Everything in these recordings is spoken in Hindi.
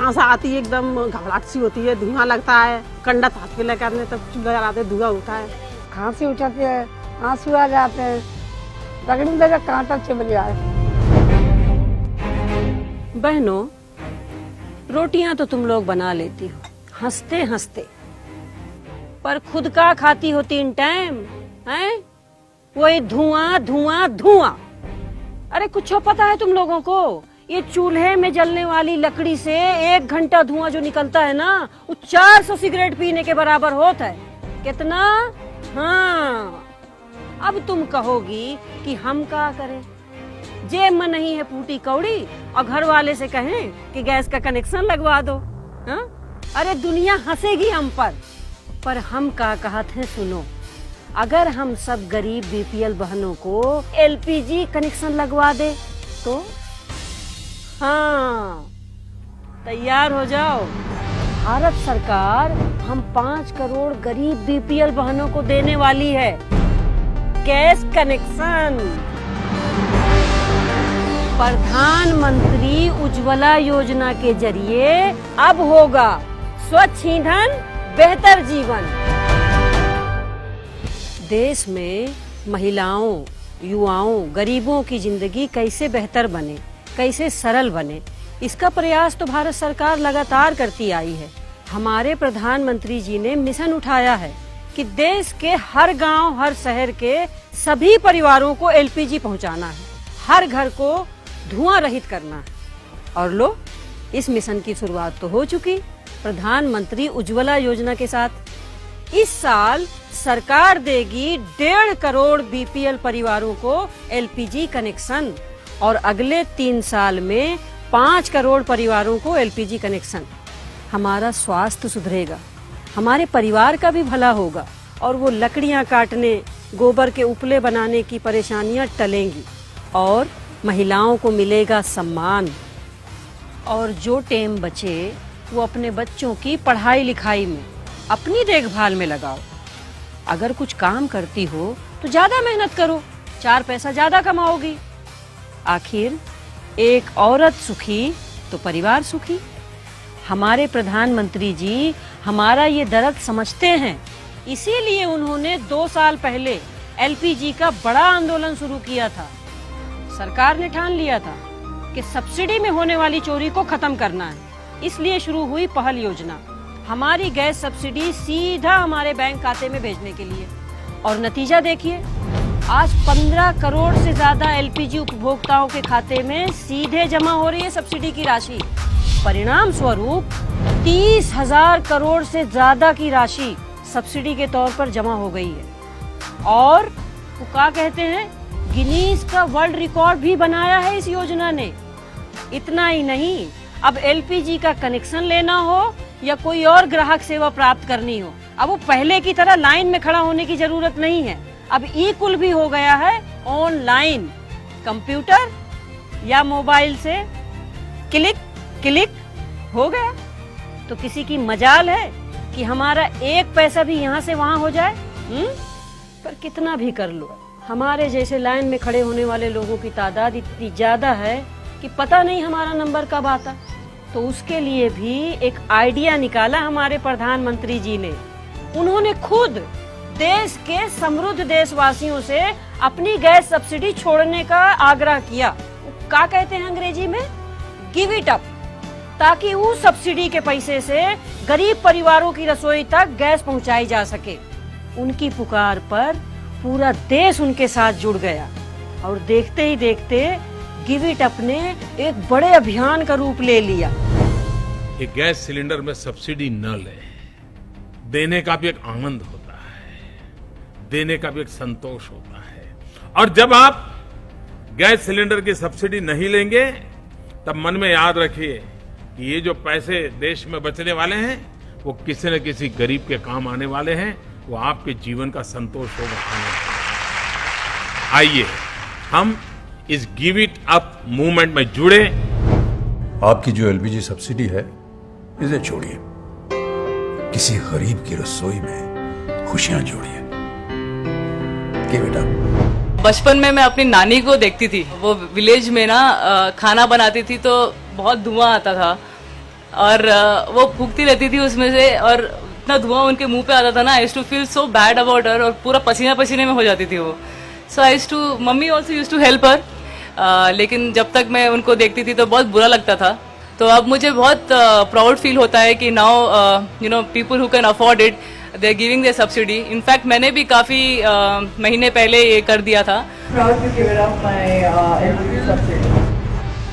कहाँ से आती है, एकदम घबराहट सी होती है, धुआं लगता है, कंडा हाथ पे लेकर आने तब चूल्हा जलाते धुआं होता है, खांसी उठाती है, आंसू आ जाते हैं, रगड़ी में लगा कांटा चुभ गया है। बहनों, रोटियां तो तुम लोग बना लेती हो हंसते हंसते, पर खुद का खाती हो 3 टाइम हैं? वही धुआं धुआं धुआं। अरे कुछ पता है तुम लोगों को? ये चूल्हे में जलने वाली लकड़ी से 1 घंटा धुआं जो निकलता है ना, वो 400 सिगरेट पीने के बराबर होता है। कितना? हाँ। अब तुम कहोगी कि हम क्या करें? जेब में नहीं है फूटी कौड़ी और घर वाले से कहें कि गैस का कनेक्शन लगवा दो। हाँ? अरे दुनिया हंसेगी हम पर हम क्या कहते हैं सुनो, अगर हम सब गरीब बीपीएल बहनों को एलपीजी कनेक्शन लगवा दे तो? हाँ, तैयार हो जाओ। भारत सरकार हम 5 करोड़ गरीब बीपीएल बहनों को देने वाली है गैस कनेक्शन। प्रधानमंत्री उज्ज्वला योजना के जरिए अब होगा स्वच्छ ईंधन, बेहतर जीवन। देश में महिलाओं, युवाओं, गरीबों की जिंदगी कैसे बेहतर बने, कैसे सरल बने, इसका प्रयास तो भारत सरकार लगातार करती आई है। हमारे प्रधानमंत्री जी ने मिशन उठाया है कि देश के हर गांव, हर शहर के सभी परिवारों को एलपीजी पहुंचाना है, हर घर को धुआं रहित करना है। और लो, इस मिशन की शुरुआत तो हो चुकी प्रधानमंत्री उज्ज्वला योजना के साथ। इस साल सरकार देगी 1.5 करोड़ बीपीएल परिवारों को एलपीजी कनेक्शन और अगले 3 साल में 5 करोड़ परिवारों को एलपीजी कनेक्शन। हमारा स्वास्थ्य सुधरेगा, हमारे परिवार का भी भला होगा और वो लकड़ियां काटने, गोबर के उपले बनाने की परेशानियां टलेंगी और महिलाओं को मिलेगा सम्मान। और जो टाइम बचे वो अपने बच्चों की पढ़ाई लिखाई में, अपनी देखभाल में लगाओ। अगर कुछ काम करती हो तो ज्यादा मेहनत करो, 4 पैसा ज्यादा कमाओगी। आखिर एक औरत सुखी तो परिवार सुखी। हमारे प्रधानमंत्री जी हमारा ये दर्द समझते हैं, इसीलिए उन्होंने 2 साल पहले एलपीजी का बड़ा आंदोलन शुरू किया था। सरकार ने ठान लिया था कि सब्सिडी में होने वाली चोरी को खत्म करना है, इसलिए शुरू हुई पहल योजना, हमारी गैस सब्सिडी सीधा हमारे बैंक खाते में भेजने के लिए। और नतीजा देखिए, आज 15 करोड़ से ज्यादा एलपीजी उपभोक्ताओं के खाते में सीधे जमा हो रही है सब्सिडी की राशि। परिणाम स्वरूप 30,000 करोड़ से ज्यादा की राशि सब्सिडी के तौर पर जमा हो गई है। और वो क्या कहते हैं, गिनीज का वर्ल्ड रिकॉर्ड भी बनाया है इस योजना ने। इतना ही नहीं, अब एलपीजी का कनेक्शन लेना हो या कोई और ग्राहक सेवा प्राप्त करनी हो, अब वो पहले की तरह लाइन में खड़ा होने की जरूरत नहीं है। अब ई-कुल भी हो गया है ऑनलाइन, कंप्यूटर या मोबाइल से क्लिक क्लिक हो गया। तो किसी की मजाल है कि हमारा 1 पैसा भी यहाँ से वहाँ हो जाए? पर कितना भी कर लो, हमारे जैसे लाइन में खड़े होने वाले लोगों की तादाद इतनी ज्यादा है कि पता नहीं हमारा नंबर कब आता। तो उसके लिए भी एक आइडिया निकाला हमारे प्रधानमंत्री जी ने। उन्होंने खुद देश के समृद्ध देशवासियों से अपनी गैस सब्सिडी छोड़ने का आग्रह किया। क्या कहते हैं अंग्रेजी में, गिव इट अप, ताकि उस सब्सिडी के पैसे से गरीब परिवारों की रसोई तक गैस पहुंचाई जा सके। उनकी पुकार पर पूरा देश उनके साथ जुड़ गया और देखते ही देखते गिव इट अप ने एक बड़े अभियान का रूप ले लिया। ये गैस सिलेंडर में सब्सिडी न ले, देने का भी एक आनंद होता है, देने का भी एक संतोष होता है। और जब आप गैस सिलेंडर की सब्सिडी नहीं लेंगे, तब मन में याद रखिए कि ये जो पैसे देश में बचने वाले हैं वो किसी न किसी गरीब के काम आने वाले हैं, वो आपके जीवन का संतोष होगा। आइए हम इस गिव इट अप मूवमेंट में जुड़े। आपकी जो एलपीजी सब्सिडी है, इसे छोड़िए, किसी गरीब की रसोई में खुशियां जोड़िए। Give it up. बचपन में मैं अपनी नानी को देखती थी, वो विलेज में ना खाना बनाती थी तो बहुत धुआं आता था। और वो फूकती रहती थी उसमें से, और इतना धुआं उनके मुंह पे आता था ना, I used to feel so bad about her, और पूरा पसीना पसीने में हो जाती थी वो. So I used to, mummy also used to help her, लेकिन जब तक मैं उनको देखती थी तो बहुत बुरा लगता था. तो अब मुझे बहुत प्राउड फील होता है कि now you know people who can afford it, they are giving their subsidy. In fact मैंने भी काफी महीने पहले ये कर दिया था.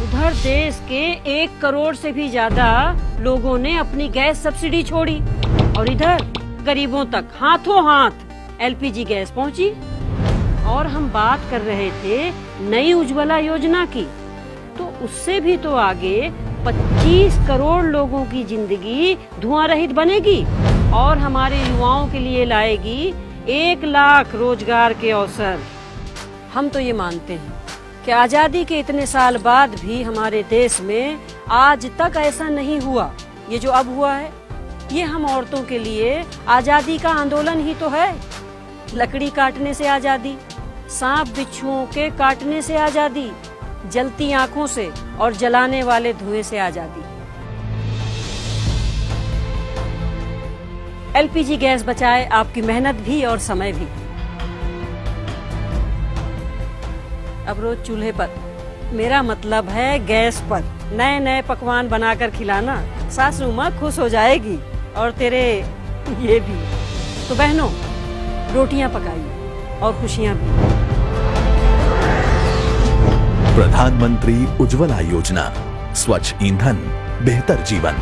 उधर देश के 1 करोड़ से भी ज्यादा लोगों ने अपनी गैस सब्सिडी छोड़ी, और इधर गरीबों तक हाथों हाथ एलपीजी गैस पहुंची. और हम बात कर रहे थे नई उज्ज्वला योजना की, तो उससे भी तो आगे 25 करोड़ लोगों की जिंदगी धुआं रहित बनेगी, और हमारे युवाओं के लिए लाएगी 1 लाख रोजगार के अवसर. हम तो ये मानते हैं कि आजादी के इतने साल बाद भी हमारे देश में आज तक ऐसा नहीं हुआ. ये जो अब हुआ है, ये हम औरतों के लिए आजादी का आंदोलन ही तो है. लकड़ी काटने से आजादी, सांप बिच्छुओं के काटने से आजादी, जलती आंखों से और जलाने वाले धुएं से आजादी. एलपीजी गैस बचाए आपकी मेहनत भी और समय भी. अब रोज चूल्हे पर, मेरा मतलब है गैस पर, नए नए पकवान बनाकर खिलाना. सासू माँ खुश हो जाएगी, और तेरे ये भी. तो बहनों, रोटियां पकाइए और खुशियां भी. प्रधानमंत्री उज्ज्वला योजना, स्वच्छ ईंधन, बेहतर जीवन.